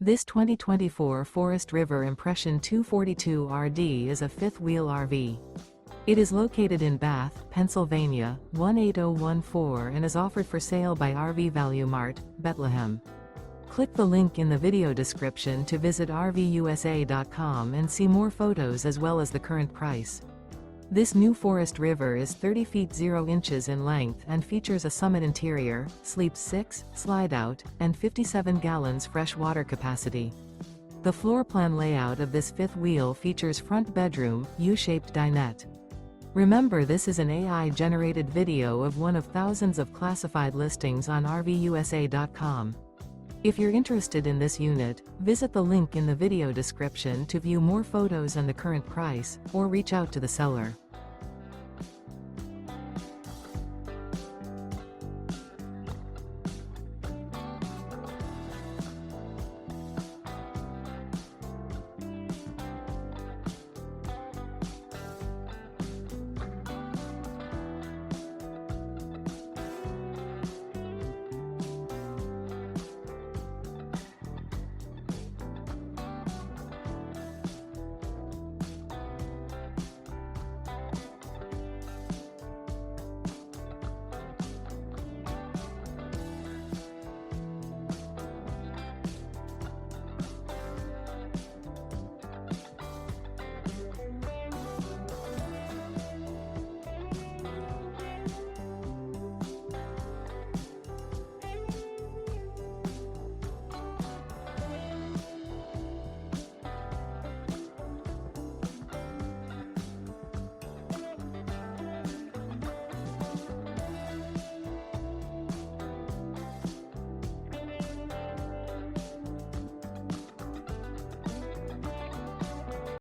This 2024 Forest River Impression 242 RD is a fifth-wheel RV. It is located in Bath, Pennsylvania, 18014 and is offered for sale by RV Value Mart, Behtlehem. Click the link in the video description to visit RVUSA.com and see more photos as well as the current price. This new Forest River is 30 feet 0 inches in length and features a summit interior, sleeps 6, slide-out, and 57 gallons fresh water capacity. The floor plan layout of this fifth wheel features front bedroom, U-shaped dinette. Remember, this is an AI-generated video of one of thousands of classified listings on RVUSA.com. If you're interested in this unit, visit the link in the video description to view more photos and the current price, or reach out to the seller.